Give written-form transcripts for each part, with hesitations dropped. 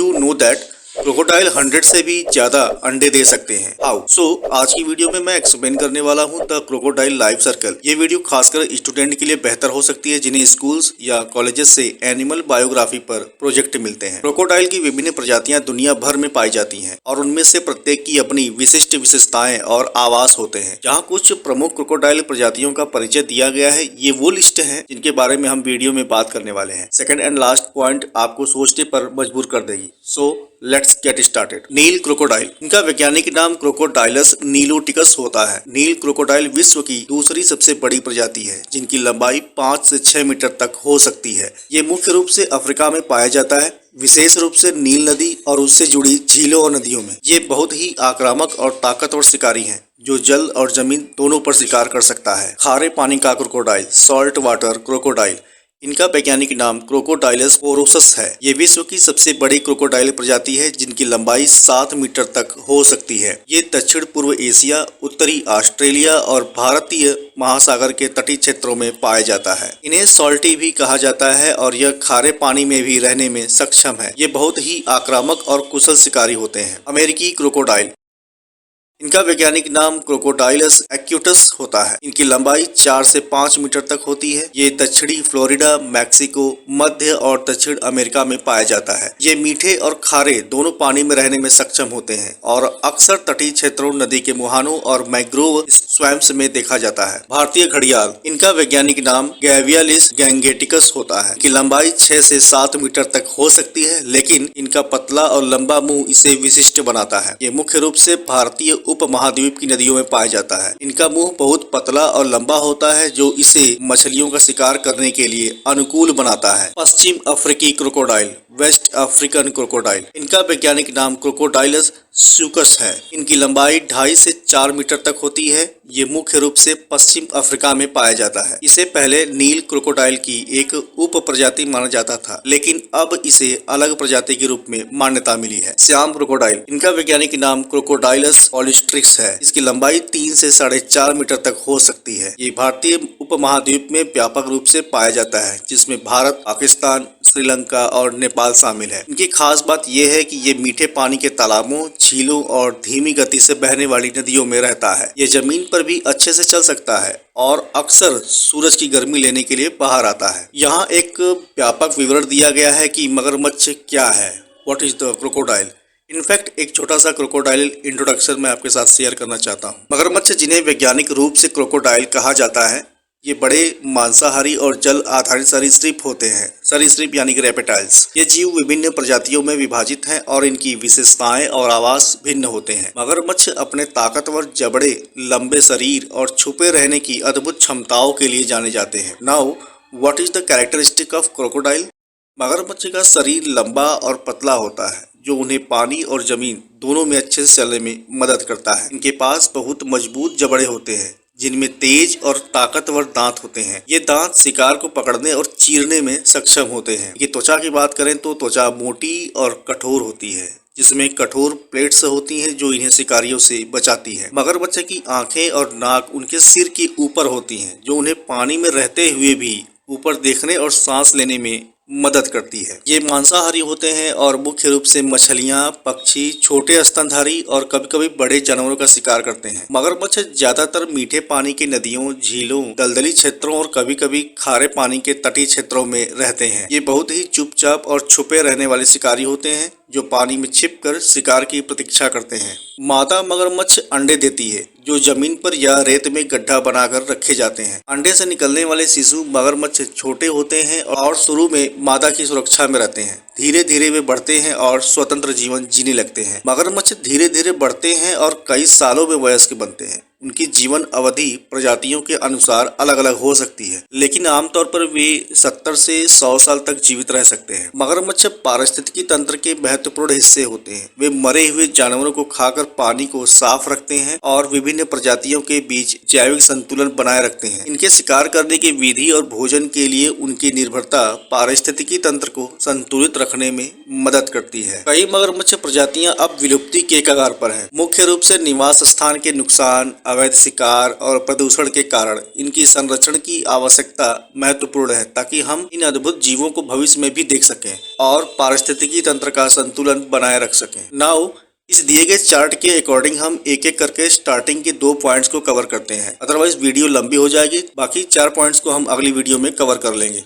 You know that crocodile 100 से भी ज्यादा अंडे दे सकते हैं। हाउ? आज की वीडियो में मैं एक्सप्लेन करने वाला हूं द क्रोकोडाइल लाइफ सर्कल। ये वीडियो खासकर स्टूडेंट के लिए बेहतर हो सकती है जिन्हें स्कूल्स या कॉलेजेस से एनिमल बायोग्राफी पर प्रोजेक्ट मिलते हैं। क्रोकोडाइल की विभिन्न प्रजातियां दुनिया भर में पाई जाती हैं और उनमें से प्रत्येक की अपनी विशिष्ट विशेषताएं और आवास होते हैं। जहाँ कुछ प्रमुख क्रोकोडाइल प्रजातियों का परिचय दिया गया है, ये वो लिस्ट है जिनके बारे में हम वीडियो में बात करने वाले हैं। सेकंड एंड लास्ट पॉइंट आपको सोचने पर मजबूर कर देगी। Let's get started. Nile crocodile, इनका वैज्ञानिक नाम क्रोकोडाइलस नीलोटिकस होता है। नील क्रोकोडाइल विश्व की दूसरी सबसे बड़ी प्रजाति है जिनकी लंबाई 5 से 6 मीटर तक हो सकती है। ये मुख्य रूप से अफ्रीका में पाया जाता है, विशेष रूप से नील नदी और उससे जुड़ी झीलों और नदियों में। ये बहुत ही आक्रामक और ताकतवर शिकारी हैं जो जल और जमीन दोनों पर शिकार कर सकता है। खारे पानी का क्रोकोडाइल, सॉल्ट वाटर क्रोकोडाइल, इनका वैज्ञानिक नाम क्रोकोडाइलस पोरोसस है। ये विश्व की सबसे बड़ी क्रोकोडाइल प्रजाति है जिनकी लंबाई 7 मीटर तक हो सकती है। ये दक्षिण पूर्व एशिया, उत्तरी ऑस्ट्रेलिया और भारतीय महासागर के तटीय क्षेत्रों में पाया जाता है। इन्हें सॉल्टी भी कहा जाता है और यह खारे पानी में भी रहने में सक्षम है। ये बहुत ही आक्रामक और कुशल शिकारी होते हैं। अमेरिकी क्रोकोडाइल, इनका वैज्ञानिक नाम क्रोकोडाइलस एक्यूटस होता है। इनकी लंबाई 4 से 5 मीटर तक होती है। ये दक्षिणी फ्लोरिडा, मैक्सिको, मध्य और दक्षिण अमेरिका में पाया जाता है। ये मीठे और खारे दोनों पानी में रहने में सक्षम होते हैं और अक्सर तटीय क्षेत्रों, नदी के मुहानों और मैंग्रोव स्वैम्प्स में देखा जाता है। भारतीय घड़ियाल, इनका वैज्ञानिक नाम गैवियालिस गैंगेटिकस होता है। इनकी लंबाई 6 से 7 मीटर तक हो सकती है, लेकिन इनका पतला और लंबा मुंह इसे विशिष्ट बनाता है। ये मुख्य रूप से भारतीय उप महाद्वीप की नदियों में पाया जाता है। इनका मुंह बहुत पतला और लंबा होता है जो इसे मछलियों का शिकार करने के लिए अनुकूल बनाता है। पश्चिम अफ्रीकी क्रोकोडाइल, वेस्ट अफ्रीकन क्रोकोडाइल, इनका वैज्ञानिक नाम क्रोकोडाइलस सूकस है। इनकी लंबाई 2.5 से 4 मीटर तक होती है। ये मुख्य रूप से पश्चिम अफ्रीका में पाया जाता है। इसे पहले नील क्रोकोडाइल की एक उप प्रजाति माना जाता था, लेकिन अब इसे अलग प्रजाति के रूप में मान्यता मिली है। श्याम क्रोकोडाइल, इनका वैज्ञानिक नाम क्रोकोडाइलस पॉलिस्ट्रिक्स है। इसकी लंबाई 3 से 4.5 मीटर तक हो सकती है। ये भारतीय उप महाद्वीप में व्यापक रूप से पाया जाता है, जिसमें भारत, पाकिस्तान, श्रीलंका और नेपाल शामिल है। इनकी खास बात यह है कि ये मीठे पानी के तालाबों, झीलों और धीमी गति से बहने वाली नदियों में रहता है। ये जमीन पर भी अच्छे से चल सकता है और अक्सर सूरज की गर्मी लेने के लिए बाहर आता है। यहाँ एक व्यापक विवरण दिया गया है कि मगरमच्छ क्या है, what is the crocodile. In fact एक छोटा सा क्रोकोडाइल इंट्रोडक्शन मैं आपके साथ शेयर करना चाहता हूँ। मगरमच्छ, जिन्हें वैज्ञानिक रूप से क्रोकोडाइल कहा जाता है, ये बड़े मांसाहारी और जल आधारित सरीसृप होते हैं। सरीसृप यानी कि रेप्टाइल्स। ये जीव विभिन्न प्रजातियों में विभाजित हैं और इनकी विशेषताएं और आवास भिन्न होते हैं। मगरमच्छ अपने ताकतवर जबड़े, लंबे शरीर और छुपे रहने की अद्भुत क्षमताओं के लिए जाने जाते हैं। Now what is the characteristic of crocodile. मगरमच्छ का शरीर लंबा और पतला होता है जो उन्हें पानी और जमीन दोनों में अच्छे से चलने में मदद करता है। इनके पास बहुत मजबूत जबड़े होते हैं जिनमें तेज और ताकतवर दांत होते हैं। ये दांत शिकार को पकड़ने और चीरने में सक्षम होते हैं। ये त्वचा की बात करें तो त्वचा मोटी और कठोर होती है, जिसमें कठोर प्लेट्स होती हैं जो इन्हें शिकारियों से बचाती है। मगरमच्छ की आंखें और नाक उनके सिर के ऊपर होती हैं जो उन्हें पानी में रहते हुए भी ऊपर देखने और सांस लेने में मदद करती है। ये मांसाहारी होते हैं और मुख्य रूप से मछलियां, पक्षी, छोटे स्तनधारी और कभी कभी बड़े जानवरों का शिकार करते हैं। मगरमच्छ ज्यादातर मीठे पानी की नदियों, झीलों, दलदली क्षेत्रों और कभी कभी खारे पानी के तटीय क्षेत्रों में रहते हैं। ये बहुत ही चुपचाप और छुपे रहने वाले शिकारी होते हैं जो पानी में छिपकर शिकार की प्रतीक्षा करते हैं। मादा मगरमच्छ अंडे देती है जो जमीन पर या रेत में गड्ढा बनाकर रखे जाते हैं। अंडे से निकलने वाले शिशु मगरमच्छ छोटे होते हैं और शुरू में मादा की सुरक्षा में रहते हैं। धीरे धीरे वे बढ़ते हैं और स्वतंत्र जीवन जीने लगते हैं। मगरमच्छ धीरे धीरे बढ़ते हैं और कई सालों में वयस्क बनते हैं। उनकी जीवन अवधि प्रजातियों के अनुसार अलग अलग हो सकती है, लेकिन आमतौर पर वे 70 से 100 साल तक जीवित रह सकते हैं। मगरमच्छ पारिस्थितिकी तंत्र के महत्वपूर्ण हिस्से होते हैं। वे मरे हुए जानवरों को खाकर पानी को साफ रखते हैं और विभिन्न प्रजातियों के बीच जैविक संतुलन बनाए रखते हैं। इनके शिकार करने की विधि और भोजन के लिए उनकी निर्भरता पारिस्थितिकी तंत्र को संतुलित रखने में मदद करती है। कई मगरमच्छ प्रजातियां अब विलुप्ति के कगार पर हैं। मुख्य रूप से निवास स्थान के नुकसान, अवैध शिकार और प्रदूषण के कारण इनकी संरक्षण की आवश्यकता महत्वपूर्ण है, ताकि हम इन अद्भुत जीवों को भविष्य में भी देख सकें और पारिस्थितिकी तंत्र का संतुलन बनाए रख सकें। नाउ इस दिए गए चार्ट के अकॉर्डिंग हम एक एक करके स्टार्टिंग के 2 पॉइंट्स को कवर करते हैं, अदरवाइज वीडियो लंबी हो जाएगी। बाकी 4 पॉइंट्स को हम अगली वीडियो में कवर कर लेंगे।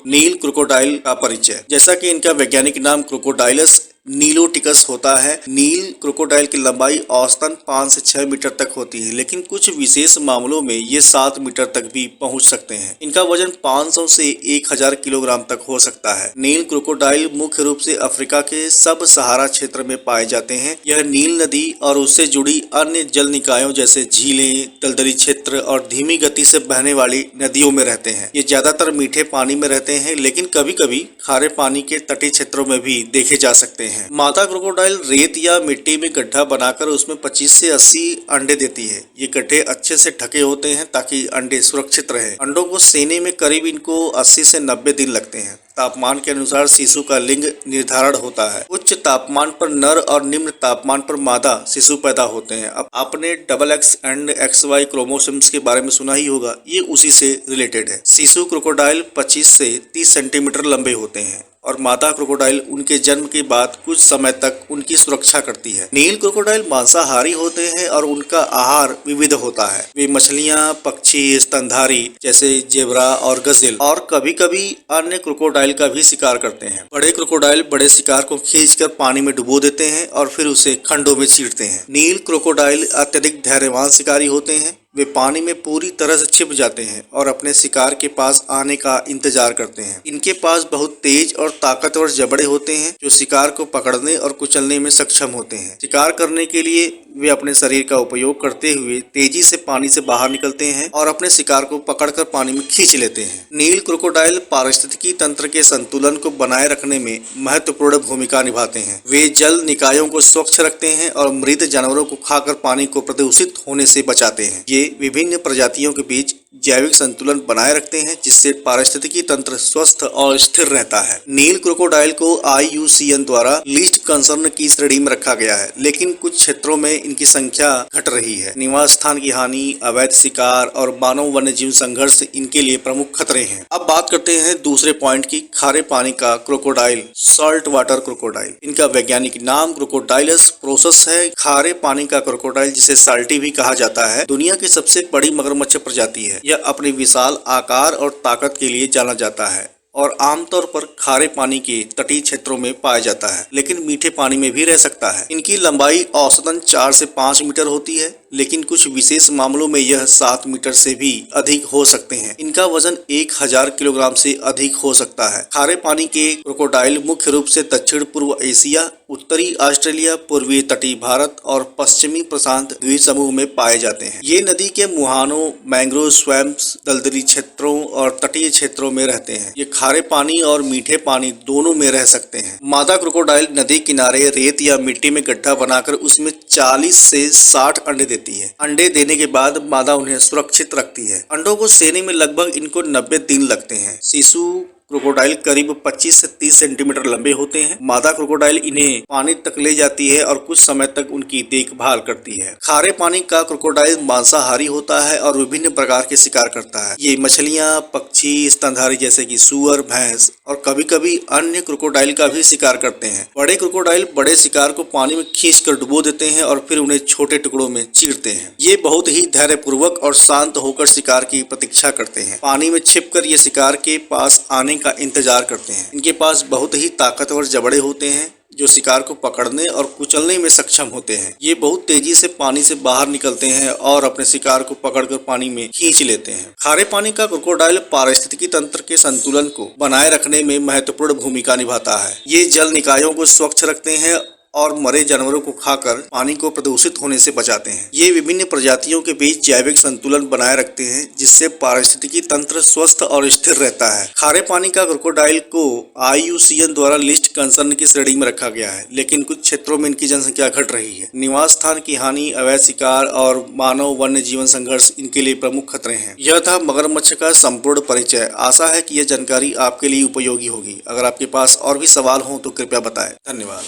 नील क्रोकोडाइल का परिचय। जैसा कि इनका वैज्ञानिक नाम क्रोकोडाइलस नीलोटिकस होता है। नील क्रोकोडाइल की लंबाई औसतन 5 से 6 मीटर तक होती है, लेकिन कुछ विशेष मामलों में ये 7 मीटर तक भी पहुंच सकते हैं। इनका वजन 500 से 1000 किलोग्राम तक हो सकता है। नील क्रोकोडाइल मुख्य रूप से अफ्रीका के सब सहारा क्षेत्र में पाए जाते हैं। यह नील नदी और उससे जुड़ी अन्य जल निकायों जैसे झीलें, दलदली क्षेत्र और धीमी गति से बहने वाली नदियों में रहते हैं। ये ज्यादातर मीठे पानी में रहते हैं, लेकिन कभी कभी खारे पानी के तटीय क्षेत्रों में भी देखे जा सकते हैं। मादा क्रोकोडाइल रेत या मिट्टी में गड्ढा बनाकर उसमें 25 से 80 अंडे देती है। ये गड्ढे अच्छे से ढके होते हैं ताकि अंडे सुरक्षित रहे। अंडों को सेने में करीब इनको 80 से 90 दिन लगते हैं। तापमान के अनुसार शिशु का लिंग निर्धारण होता है। उच्च तापमान पर नर और निम्न तापमान पर मादा शिशु पैदा होते हैं। अब आपने XX एंड XY क्रोमोसोम्स के बारे में सुना ही होगा, ये उसी से रिलेटेड है। शिशु क्रोकोडाइल 25 से 30 सेंटीमीटर लंबे होते हैं और मादा क्रोकोडाइल उनके जन्म के बाद कुछ समय तक उनकी सुरक्षा करती है। नील क्रोकोडाइल मांसाहारी होते हैं और उनका आहार विविध होता है। वे मछलियां, पक्षी, स्तनधारी जैसे जेब्रा और गजेल और कभी कभी अन्य क्रोकोडाइल का भी शिकार करते हैं। बड़े क्रोकोडाइल बड़े शिकार को खींचकर पानी में डुबो देते हैं और फिर उसे खंडों में चीरते हैं। नील क्रोकोडाइल अत्यधिक धैर्यवान शिकारी होते हैं। वे पानी में पूरी तरह से छिप जाते हैं और अपने शिकार के पास आने का इंतजार करते हैं। इनके पास बहुत तेज और ताकतवर जबड़े होते हैं जो शिकार को पकड़ने और कुचलने में सक्षम होते हैं। शिकार करने के लिए वे अपने शरीर का उपयोग करते हुए तेजी से पानी से बाहर निकलते हैं और अपने शिकार को पकड़कर पानी में खींच लेते हैं। नील क्रोकोडाइल पारिस्थितिकी तंत्र के संतुलन को बनाए रखने में महत्वपूर्ण भूमिका निभाते हैं। वे जल निकायों को स्वच्छ रखते हैं और मृत जानवरों को खाकर पानी को प्रदूषित होने से बचाते हैं। ये विभिन्न प्रजातियों के बीच जैविक संतुलन बनाए रखते हैं, जिससे पारिस्थितिकी तंत्र स्वस्थ और स्थिर रहता है। नील क्रोकोडाइल को IUCN द्वारा लीस्ट कंसर्न की श्रेणी में रखा गया है, लेकिन कुछ क्षेत्रों में इनकी संख्या घट रही है। निवास स्थान की हानि, अवैध शिकार और मानव वन्य जीव संघर्ष इनके लिए प्रमुख खतरे हैं। अब बात करते हैं दूसरे पॉइंट की, खारे पानी का क्रोकोडाइल, सॉल्ट वाटर क्रोकोडाइल। इनका वैज्ञानिक नाम क्रोकोडाइलस प्रोसस है। खारे पानी का क्रोकोडाइल, जिसे साल्टी भी कहा जाता है, दुनिया की सबसे बड़ी मगरमच्छ प्रजाति है। यह अपने विशाल आकार और ताकत के लिए जाना जाता है और आमतौर पर खारे पानी के तटीय क्षेत्रों में पाया जाता है, लेकिन मीठे पानी में भी रह सकता है। इनकी लंबाई औसतन 4 से 5 मीटर होती है, लेकिन कुछ विशेष मामलों में यह 7 मीटर से भी अधिक हो सकते हैं। इनका वजन 1000 किलोग्राम से अधिक हो सकता है। खारे पानी के क्रोकोडाइल मुख्य रूप से दक्षिण पूर्व एशिया, उत्तरी ऑस्ट्रेलिया, पूर्वी तटीय भारत और पश्चिमी प्रशांत द्वीप समूह में पाए जाते हैं। ये नदी के मुहानों, मैंग्रोव स्वैम्प्स, दलदली क्षेत्रों और तटीय क्षेत्रों में रहते हैं। ये खारे पानी और मीठे पानी दोनों में रह सकते हैं। मादा क्रोकोडाइल नदी किनारे रेत या मिट्टी में गड्ढा बनाकर उसमें 40 से 60 अंडे देती है। अंडे देने के बाद मादा उन्हें सुरक्षित रखती है। अंडों को सेने में लगभग इनको 90 दिन लगते हैं। शिशु क्रोकोडाइल करीब 25 से 30 सेंटीमीटर लंबे होते हैं। मादा क्रोकोडाइल इन्हें पानी तक ले जाती है और कुछ समय तक उनकी देखभाल करती है। खारे पानी का क्रोकोडाइल मांसाहारी होता है और विभिन्न प्रकार के शिकार करता है। ये मछलियां, पक्षी, स्तनधारी जैसे कि सूअर, भैंस और कभी कभी अन्य क्रोकोडाइल का भी शिकार करते हैं। बड़े क्रोकोडाइल बड़े शिकार को पानी में खींचकर डुबो देते हैं और फिर उन्हें छोटे टुकड़ों में चीरते हैं। ये बहुत ही धैर्यपूर्वक और शांत होकर शिकार की प्रतीक्षा करते हैं। पानी में छिपकर ये शिकार के पास आने का इंतजार करते हैं। इनके पास बहुत ही ताकतवर जबड़े होते हैं जो शिकार को पकड़ने और कुचलने में सक्षम होते हैं। ये बहुत तेजी से पानी से बाहर निकलते हैं और अपने शिकार को पकड़कर पानी में खींच लेते हैं। खारे पानी का क्रोकोडाइल पारिस्थितिकी तंत्र के संतुलन को बनाए रखने में महत्वपूर्ण भूमिका निभाता है। ये जल निकायों को स्वच्छ रखते हैं और मरे जानवरों को खाकर पानी को प्रदूषित होने से बचाते हैं। ये विभिन्न प्रजातियों के बीच जैविक संतुलन बनाए रखते हैं, जिससे पारिस्थितिकी तंत्र स्वस्थ और स्थिर रहता है। खारे पानी का क्रोकोडाइल को IUCN द्वारा लिस्ट कंसर्न की श्रेणी में रखा गया है, लेकिन कुछ क्षेत्रों में इनकी जनसंख्या घट रही है। निवास स्थान की हानि, अवैध शिकार और मानव वन्य जीवन संघर्ष इनके लिए प्रमुख खतरे हैं। यह था मगरमच्छ का संपूर्ण परिचय। आशा है कि यह जानकारी आपके लिए उपयोगी होगी। अगर आपके पास और भी सवाल हो तो कृपया बताएं। धन्यवाद।